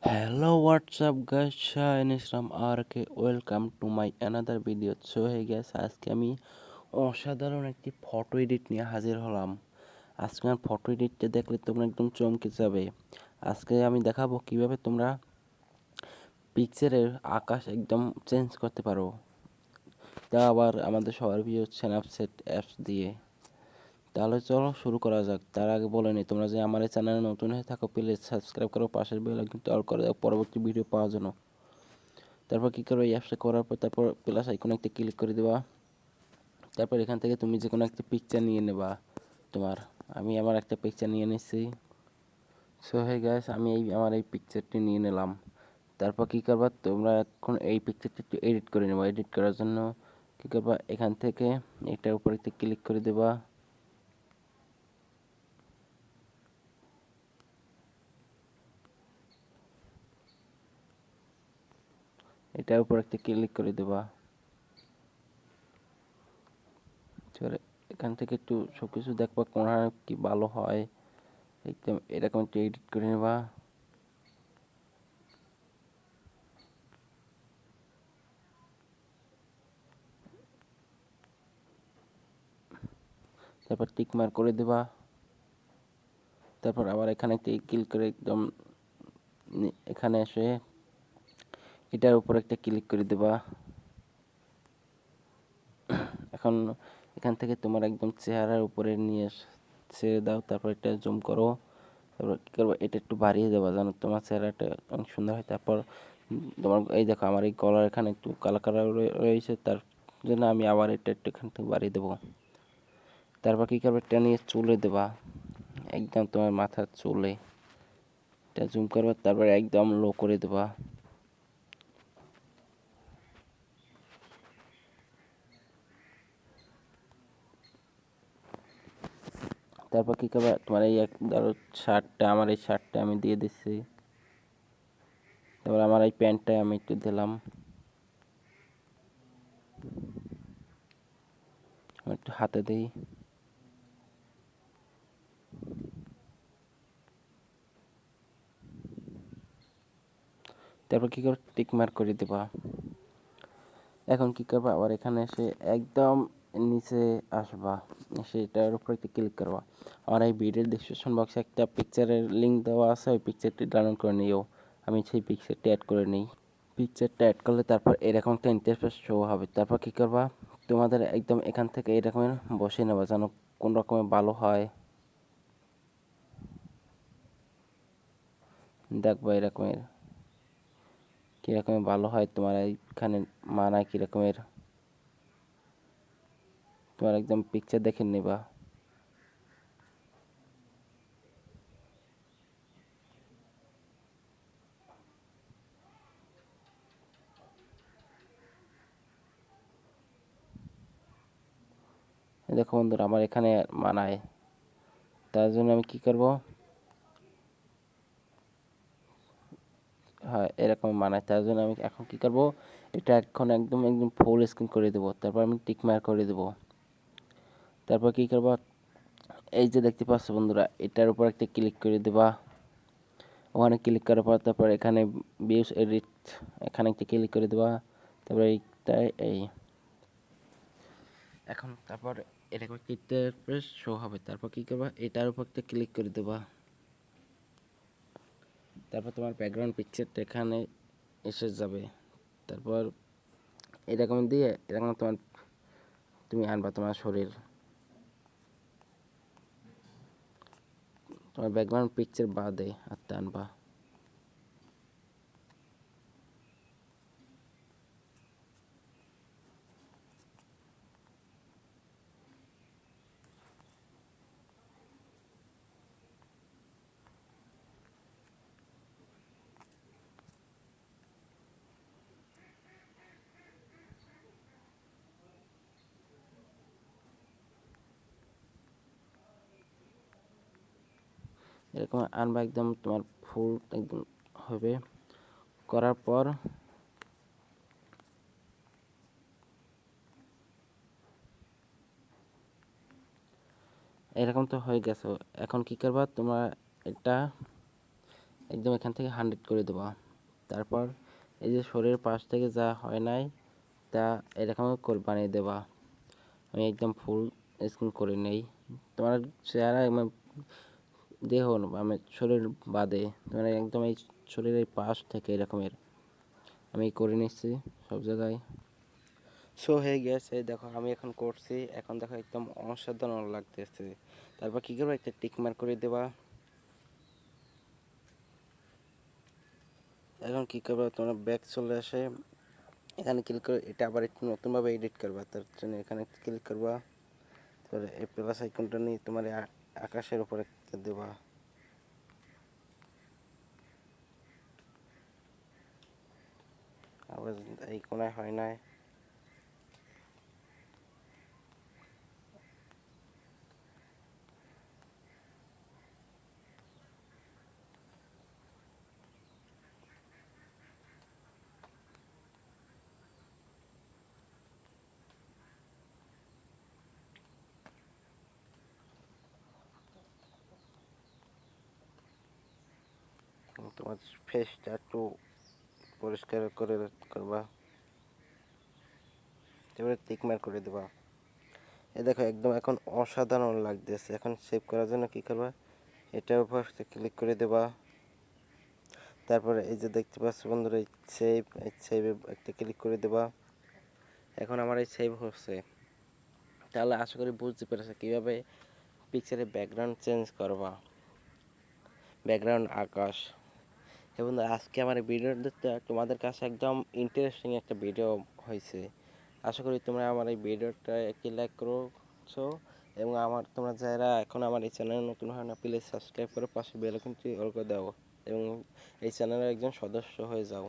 Hello, what's up guys? Shine Islam RK. Welcome to my another video. So hey guys, আজকে আমি অসাধারণ একটি photo edit নিয়ে হাজির হলাম। আজকে আমার ফটো এডিটটা দেখলে তোমরা একদম চমকে যাবে। আজকে আমি দেখাবো কিভাবে তোমরা পিকচারের আকাশ একদম চেঞ্জ করতে পারো। তা আবার আমাদের সবার প্রিয় স্ন্যাপচ্যাট অ্যাপস দিয়ে। তাহলে চলো শুরু করা যাক। তার আগে বলে নিই, তোমরা যে আমার এই চ্যানেলে নতুন হয়ে থাকো প্লিজ সাবস্ক্রাইব করো, পাশের বেল আইকনটি অল করে দাও পরবর্তী ভিডিও পাওয়ার জন্য। তারপর কী করবে, এই অ্যাপসটা করার পর তারপর প্লাস আইকনে একটা ক্লিক করে দেবা। তারপর এখান থেকে তুমি যে কোনো একটা পিকচার নিয়ে নেবা তোমার। আমি আমার একটা পিকচার নিয়ে নিচ্ছি। সো হে গাইস, আমি আমার এই পিকচারটি নিয়ে নিলাম। তারপর কী করবা, তোমরা এখন এই পিকচারটি একটু এডিট করে নেবা। এডিট করার জন্য কী করবা, এখান থেকে এটার উপর একটু ক্লিক করে দেবা। এটার উপর একটা ক্লিক করে দেবা। এখান থেকে একটু সব কিছু দেখবা কোন কি ভালো হয়, একদম এরকম একটু এডিট করে নেবা। তারপর টিক মার্ক করে দেবা। তারপর আবার এখানে একটা ক্লিক করে একদম এখানে এসে এটার উপর একটা ক্লিক করে দেবা। এখন এখান থেকে তোমার একদম চেহারার উপরে নিয়ে ছেড়ে দাও। তারপর এটা জুম করো। তারপর কী করবো, এটা একটু বাড়িয়ে দেবা যেন তোমার চেহারাটা অনেক সুন্দর হয়। তারপর তোমার এই দেখো আমার এই গলার এখানে একটু কালো কালো রয়েছে, তার জন্য আমি আবার এটা একটু এখান থেকে বাড়িয়ে দেবো। তারপর কী করবে, এটা নিয়ে চুলে দেবা, একদম তোমার মাথার চুলে এটা জুম করবে। তারপর একদম লো করে দেবা। তারপর কী করবে, তোমার এই ধরো শার্টটা, আমার এই শার্টটা আমি দিয়ে দিচ্ছি। তারপর আমার এই প্যান্টটায় আমি একটু দিলাম, আমি একটু হাতে দিই। তারপর কী করবে, টিক মার্ক করে দেবা। এখন কী করবা, আবার এখানে এসে একদম নিচে আসবা, সেটার উপর একটু ক্লিক করবা। আমার এই ভিডিওর ডিসক্রিপশন বক্সে একটা পিকচারের লিঙ্ক দেওয়া আছে, ওই পিকচারটি ডাউনলোড করে নিও। আমি সেই পিকচারটি অ্যাড করে নিই। পিকচারটা অ্যাড করলে তারপর এরকম একটা ইন্টারফেস শো হবে। তারপর কী করবা, তোমাদের একদম এখান থেকে এরকমের বসিয়ে নেবা যেন কোন রকমের ভালো হয়। দেখবা এরকমের কীরকমের ভালো হয়, তোমার এইখানে মানায় কীরকমের, তোমার একদম পিকচার দেখে নেবা। দেখো বন্ধুরা, আমার এখানে মানায়। তার জন্য আমি কি করব, হ্যাঁ এরকম মানায়, তার জন্য আমি এখন কি করব, এটা এখন একদম একদম ফুল স্ক্রিন করে দেবো। তারপর আমি টিক মার্ক করে দেবো। তারপর কি করব, এই যে দেখতে পাচ্ছ বন্ধুরা, এটার উপর একটা ক্লিক করে দেবা। ওখানে ক্লিক করার পর তারপর এখানে ভিউস এডিট, এখানে একটা ক্লিক করে দেবা। তারপর এইটাই এই এখন তারপর এরকম একটা ইন্টারফেস শো হবে। তারপর কি করবা, এটার উপর একটা ক্লিক করে দেবা। তারপর তোমার ব্যাকগ্রাউন্ড পিকচারটা এখানে এসে যাবে। তারপর এরকম দিয়ে এরকম তুমি আনবা তোমার শরীর, তোমার ব্যাকগ্রাউন্ড পিকচার বাদে হাতটা আনবা। এরকম আনবা, একদম তোমার ফুল একদম হবে। করার পর এরকম তো হয়ে গেছে। এখন কি করবা, তোমার এটা একদম এখান থেকে 100 করে দেবা। তারপর এই যে শরীরের পাশ থেকে যা হয় নাই তা এরকম করে বানিয়ে দেবা। আমি একদম ফুল স্ক্রিন করে নেই। তোমার চেহারা দেহ আমি শরীর বাদে মানে একদম এই শরীরের পাশ থেকে এরকমের আমি করে নিচ্ছি সব জায়গায়। শো হয়ে গেছে, দেখো আমি এখন করছি, এখন দেখো একদম অসাধারণ লাগতেছে। তারপর কি করবো, একটা টিক মার্ক করে দেবা। এখন কি করবা, তোমরা ব্যাক চলে আসে এখানে ক্লিক করে এটা আবার একটু নতুনভাবে এডিট করবা। তার জন্য এখানে ক্লিক করবা, তারপরে এই প্লাস আইকনটা নিয়ে তোমার আকাশের উপরে দেবা। আবার এই কোনায় হয় নাই, তোমার ফেসটা একটু পরিষ্কার করে করবা, তারপরে টিক মার্ক করে দেবা। এ দেখো একদম এখন অসাধারণ লাগতেছে। এখন সেভ করার জন্য কি করবা, এটার উপর ক্লিক করে দেবা। তারপরে এই যে দেখতে পাচ্ছ বন্ধুরা, এই সেভে একটা ক্লিক করে দেবা। এখন আমার এই সেভ হচ্ছে। তাহলে আশা করি বুঝতে পেরেছো কীভাবে পিকচারের ব্যাকগ্রাউন্ড চেঞ্জ করবা, ব্যাকগ্রাউন্ড আকাশ। এবং আজকে আমার এই ভিডিওটা তোমাদের কাছে একদম ইন্টারেস্টিং একটা ভিডিও হয়েছে। আশা করি তোমরা আমার এই ভিডিওটা একটি লাইক করছো, এবং তোমরা যারা এখন আমার এই চ্যানেলে নতুন হয় না, প্লিজ সাবস্ক্রাইব করে পাশে বেল আইকনটি অল করে দাও এবং এই চ্যানেলের একজন সদস্য হয়ে যাও।